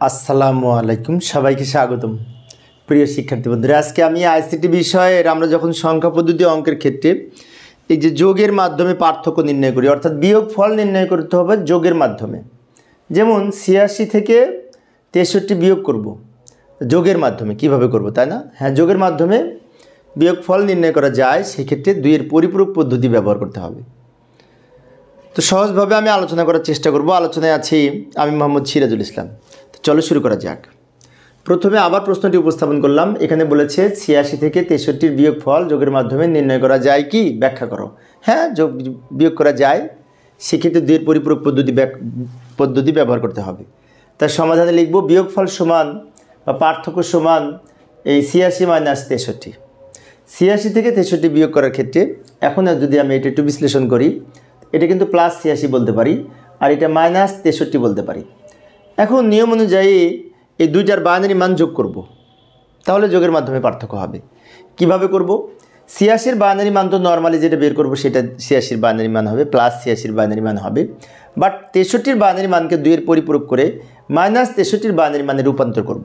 আসসালামু আলাইকুম, সবাইকে স্বাগতম। প্রিয় শিক্ষার্থী বন্ধুরা, আজকে আমি আইসিটি বিষয়ের আমরা যখন সংখ্যা পদ্ধতি অঙ্কের ক্ষেত্রে এই যে যোগের মাধ্যমে পার্থক্য নির্ণয় করি, অর্থাৎ বিয়োগ ফল নির্ণয় করতে হবে যোগের মাধ্যমে। যেমন ৮৬ থেকে ৬৩ বিয়োগ করব যোগের মাধ্যমে, কিভাবে করব তাই না? হ্যাঁ, যোগের মাধ্যমে বিয়োগ ফল নির্ণয় করা যায়, সেক্ষেত্রে দুইয়ের পরিপূরক পদ্ধতি ব্যবহার করতে হবে। তো সহজভাবে আমি আলোচনা করার চেষ্টা করব। আলোচনায় আছি আমি মোহাম্মদ সিরাজুল ইসলাম। তো চলো শুরু করা যাক। প্রথমে আবার প্রশ্নটি উপস্থাপন করলাম। এখানে বলেছে ৮৬ থেকে ৬৩ বিয়োগ ফল যোগের মাধ্যমে নির্ণয় করা যায় কি, ব্যাখ্যা করো। হ্যাঁ, যোগ বিয়োগ করা যায়, সেক্ষেত্রে দুইয়ের পরিপূরক পদ্ধতি ব্যবহার করতে হবে। তার সমাধানে লিখব বিয়োগ ফল সমান বা পার্থক্য সমান এই ৮৬ মাইনাস ৬৩। ৮৬ থেকে ৬৩ বিয়োগ করার ক্ষেত্রে এখন যদি আমি এটা একটু বিশ্লেষণ করি, এটা কিন্তু প্লাস ৮৬ বলতে পারি, আর এটা মাইনাস ৬৩ বলতে পারি। এখন নিয়ম অনুযায়ী এই দুইটার বাইনারি মান যোগ করব, তাহলে যোগের মাধ্যমে পার্থক্য হবে। কিভাবে করব? ৮৬-এর বাইনারি মান তো নর্মালি যেটা বের করব সেটা ৮৬-এর বাইনারি মান হবে, প্লাস ৮৬-এর বাইনারি মান হবে। বাট ৬৩-এর বাইনারি মানকে দুইয়ের পরিপূরক করে মাইনাস ৬৩-এর বাইনারি মানে রূপান্তর করব।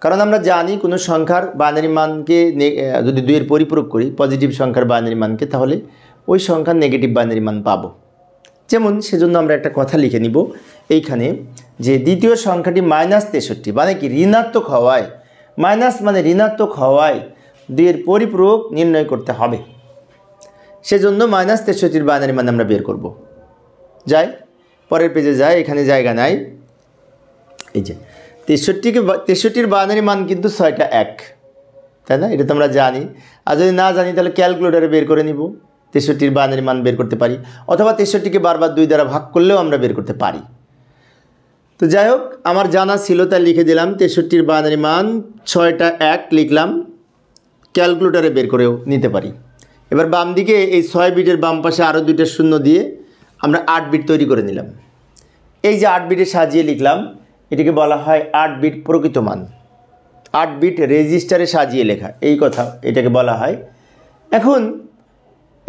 কারণ আমরা জানি কোনো সংখ্যার বাইনারি মানকে যদি দুইয়ের পরিপূরক করি, পজিটিভ সংখ্যার বাইনারি মানকে, তাহলে ওই সংখ্যার নেগেটিভ বাইনারি মান পাবো। যেমন সেজন্য আমরা একটা কথা লিখে নিব এইখানে, যে দ্বিতীয় সংখ্যাটি মাইনাস ৬৩ মানে কি ঋণাত্মক হওয়ায়, মাইনাস মানে ঋণাত্মক হওয়ায় দুইয়ের পরিপূরক নির্ণয় করতে হবে। সেজন্য মাইনাস ৬৩-এর বাইনারি মান আমরা বের করব। যাই পরের পেজে যাই, এখানে জায়গা নাই। এই যে ৬৩-এর বাইনারি মান কিন্তু ৬টা ১, তাই না? এটা তো আমরা জানি। আর যদি না জানি তাহলে ক্যালকুলেটারে বের করে নিব, ৬৩-এর বাইনারি মান বের করতে পারি, অথবা ৬৩-কে বারবার ২ দ্বারা ভাগ করলেও আমরা বের করতে পারি। তো যাই হোক, আমার জানা ছিল তাই লিখে দিলাম ৬৩-এর বাইনারি মান ৬টা ১ লিখলাম, ক্যালকুলেটারে বের করেও নিতে পারি। এবার বাম দিকে এই ৬ বিটের বাম পাশে আরও ২টা শূন্য দিয়ে আমরা ৮ বিট তৈরি করে নিলাম। এই যে ৮ বিটে সাজিয়ে লিখলাম, এটিকে বলা হয় ৮ বিট প্রকৃত মান। ৮ বিট রেজিস্টারে সাজিয়ে লেখা, এই কথা এটাকে বলা হয়। এখন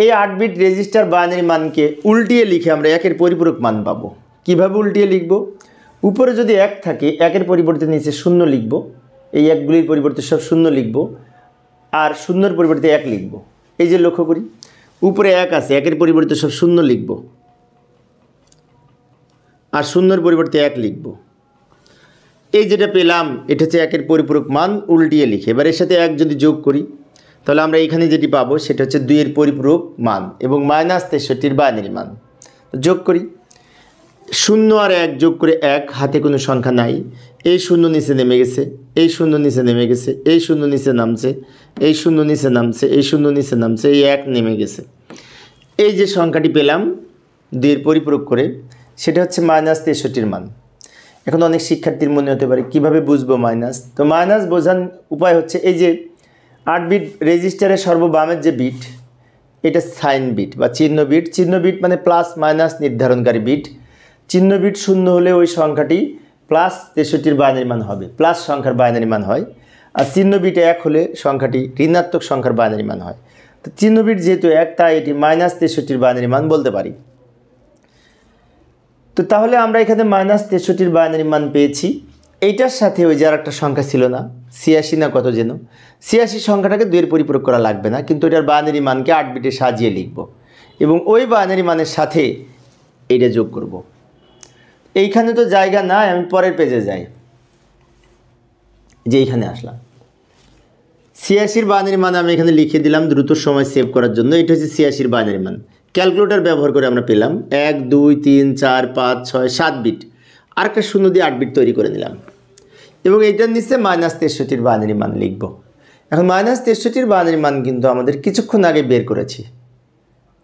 এই ৮ বিট রেজিস্টার বাইনারি মানকে উল্টিয়ে লিখে আমরা একের পরিপূরক মান পাবো। কিভাবে উল্টিয়ে লিখব? উপরে যদি ১ থাকে, একের পরিবর্তে নিচে ০ লিখব, এই একগুলির পরিবর্তে সব ০ লিখব, আর ০-এর পরিবর্তে ১ লিখব। এই যে লক্ষ্য করি, উপরে ১ আছে, একের পরিবর্তে সব ০ লিখব, আর ০-এর পরিবর্তে ১ লিখব। এই যেটা পেলাম এটা হচ্ছে একের পরিপূরক মান, উল্টিয়ে লিখে এবার এর সাথে ১ যদি যোগ করি, তাহলে আমরা এখানে যেটি পাবো সেটা হচ্ছে ২-এর পরিপূরক মান এবং মাইনাস ৬৩-এর বাইনারি মান। যোগ করি, ০ আর ১ যোগ করে ১, হাতে কোনো সংখ্যা নাই, এই ০ নিচে নেমে গেছে, এই ০ নিচে নেমে গেছে, এই ০ নিচে নামছে, এই ০ নিচে নামছে, এই ০ নিচে নামছে, এই ১ নেমে গেছে। এই যে সংখ্যাটি পেলাম ২-এর পরিপূরক করে, সেটা হচ্ছে মাইনাস ৬৩-এর মান। এখন অনেক শিক্ষার্থীর মনে হতে পারে কীভাবে বুঝবো মাইনাস? তো মাইনাস বোঝার উপায় হচ্ছে এই যে ৮ বিট রেজিস্টারের সর্ববামের যে বিট, এটা সাইন বিট বা চিহ্ন বিট। চিহ্ন বিট মানে প্লাস মাইনাস নির্ধারণকারী বিট। চিহ্ন বিট ০ হলে ওই সংখ্যাটি প্লাস ৬৩-এর বাইনারি মান হবে, প্লাস সংখ্যার বাইনারি মান হয়। আর চিহ্ন বিট ১ হলে সংখ্যাটি ঋণাত্মক সংখ্যার বাইনারি মান হয়। তো চিহ্ন বিট যেহেতু ১, তাই এটি মাইনাস ৬৩-এর বাইনারি মান বলতে পারি। তো তাহলে আমরা এখানে মাইনাস ৬৩-এর বাইনারি মান পেয়েছি। এইটার সাথে ওই যে আর একটা সংখ্যা ছিল না, ৮৬ না কত যেন, ৮৬ সংখ্যাটাকে ২-এর পরিপূরক করা লাগবে না, কিন্তু এটার বাইনারি মানকে ৮ বিটে সাজিয়ে লিখব এবং ওই বাইনারি মানের সাথে এইটা যোগ করব। এইখানে তো জায়গা নাই, আমি পরের পেজে যাই, যে এইখানে আসলাম। ৮৬-এর বাইনারি মান আমি এখানে লিখে দিলাম দ্রুত সময় সেভ করার জন্য। এটা হচ্ছে ৮৬-এর বাইনারি মান। ক্যালকুলেটর ব্যবহার করে আমরা পেলাম ১, ২, ৩, ৪, ৫, ৬, ৭ বিট, আর একটা ০ দিয়ে ৮ বিট তৈরি করে নিলাম এবং এইটার নিচে মাইনাস ৬৩-এর বাইনারি মান লিখব। এখন মাইনাস ৬৩-এর বাইনারি মান কিন্তু আমাদের কিছুক্ষণ আগে বের করেছি,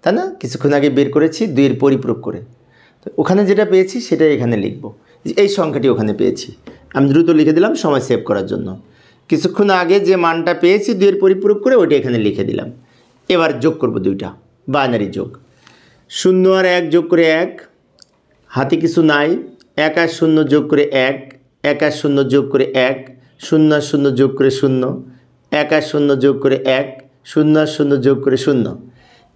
তাই না? কিছুক্ষণ আগে বের করেছি ২-এর পরিপূরক করে। তো ওখানে যেটা পেয়েছি সেটাই এখানে লিখব। এই সংখ্যাটি ওখানে পেয়েছি, আমি দ্রুত লিখে দিলাম সময় সেভ করার জন্য। কিছুক্ষণ আগে যে মানটা পেয়েছি ২-এর পরিপূরক করে, ওইটা এখানে লিখে দিলাম। এবার যোগ করব দুইটা, বাইনারি যোগ। ০ আর ১ যোগ করে ১, হাতে কিছু নাই, ১ আর ০ যোগ করে ১, ১ আর ০ যোগ করে ১, ০ আর ০ যোগ করে ০, ১ আর ০ যোগ করে ১, ০ আর ০ যোগ করে ০,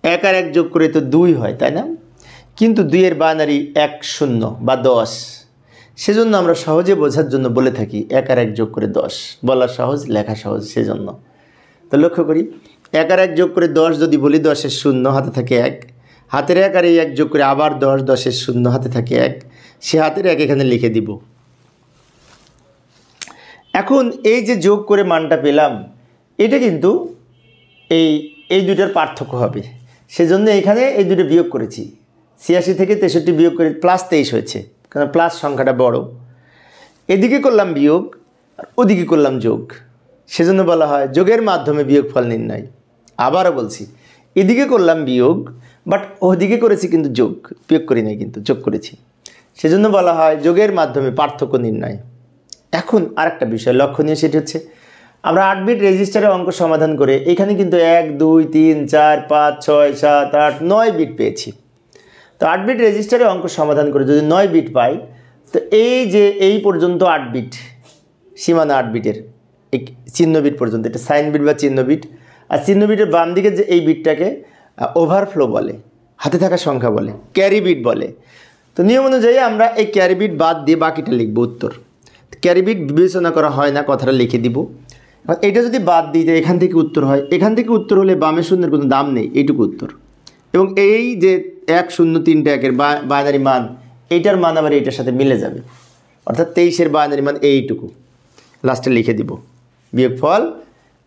১ আর ১ যোগ করে তো ২ হয়, তাই না? কিন্তু ২-এর বাইনারি ১, ০ বা ১০, সেজন্য আমরা সহজে বোঝার জন্য বলে থাকি 1 আর 1 যোগ করে 10, বলা সহজ লেখা সহজ, সেজন্য। তো লক্ষ্য করি 1 আর 1 যোগ করে 10 যদি বলি 10-এর 0 হাতে থাকে 1, হাতের 1 আর এই 1 যোগ করে আবার 10, 10-এর 0 হাতে থাকে 1, সে হাতের 1 এখানে লিখে দিব। এখন এই যে যোগ করে মানটা পেলাম, এটা কিন্তু এই দুইটার পার্থক্য হবে, সেজন্য এখানে এই দুটো বিয়োগ করেছি। 86 থেকে 63 বিয়োগ করে +23 হয়েছে, কারণ প্লাস সংখ্যাটা বড়। এদিকে করলাম বিয়োগ আর ওদিকে করলাম যোগ, সেজন্য বলা হয় যোগের মাধ্যমে বিয়োগফল নির্ণয়। আবারও বলছি, এদিকে করলাম বিয়োগ, বাট ওদিকে করেছি কিন্তু যোগ, বিয়োগ করি নাই, কিন্তু যোগ করেছি, সেজন্য বলা হয় যোগের মাধ্যমে পার্থক্য নির্ণয়। এখন আরেকটা বিষয় লক্ষণীয়, সেটি হচ্ছে আমরা 8 বিট রেজিস্টারে অঙ্ক সমাধান করে এখানে কিন্তু 1 2 3 4 5 6 7 8 9 বিট পেয়েছি। তো 8 বিট রেজিস্টারে অঙ্ক সমাধান করে যদি 9 বিট পাই, তো এই যে এই পর্যন্ত 8 বিট, সীমানা 8 বিটের এই চিহ্ন বিট পর্যন্ত, এটা সাইন বিট বা চিহ্ন বিট। আর চিহ্ন বিটের বাম দিকে যে এই বিটটাকে ওভারফ্লো বলে, হাতে থাকা সংখ্যা বলে, ক্যারি বিট বলে। তো নিয়ম অনুযায়ী আমরা এই ক্যারি বিট বাদ দিয়ে বাকিটা লিখব উত্তর। ক্যারি বিট বিবেচনা করা হয় না, কথাটা লিখে দিব। এটা যদি বাদ দিই যে এখান থেকে উত্তর হয়, এখান থেকে উত্তর হলে বামে শূন্যের কোনো দাম নেই, এইটুকু উত্তর। এবং এই যে 1 0 3 1-এর বাইনারি মান, এইটার মান আবার এইটার সাথে মিলে যাবে, অর্থাৎ 23-এর বাইনারি মান এইটুকু, লাস্টে লিখে দিব বিয়োগফল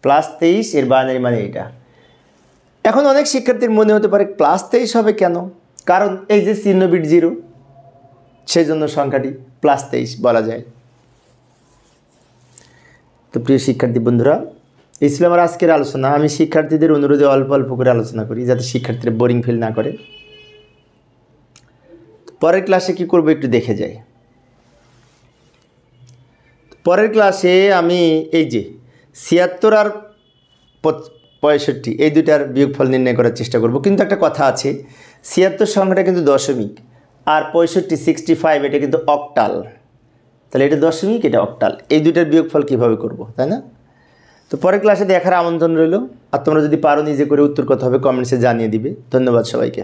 +23 এর বাইনারি মান এইটা। এখন অনেক শিক্ষার্থীর মনে হতে পারে +23 হবে কেন? কারণ এই যে চিহ্ন বিট 0, সেই জন্য সংখ্যাটি +23 বলা যায়। তো প্রিয় শিক্ষার্থী বন্ধুরা, এই ছিল আমার আজকের আলোচনা। আমি শিক্ষার্থীদের অনুরোধে অল্প অল্প করে আলোচনা করি, যাতে শিক্ষার্থীরা বোরিং ফিল না করে। পরের ক্লাসে কি করব একটু দেখে যাই। পরের ক্লাসে আমি এই যে 76 আর 65 এই দুইটার বিয়োগফল নির্ণয় করার চেষ্টা করব। কিন্তু একটা কথা আছে, 76 সংখ্যাটা কিন্তু দশমিক, আর 65 65 এটা কিন্তু অক্টাল। তাহলে এটা দশমিক, এটা অক্টাল, এই দুইটার বিয়োগফল কীভাবে করব, তাই না? তো পরের ক্লাসে দেখার আমন্ত্রণ রইল। আর তোমরা যদি পারো নিজে করে উত্তর কত হবে কমেন্টসে জানিয়ে দিবে। ধন্যবাদ সবাইকে।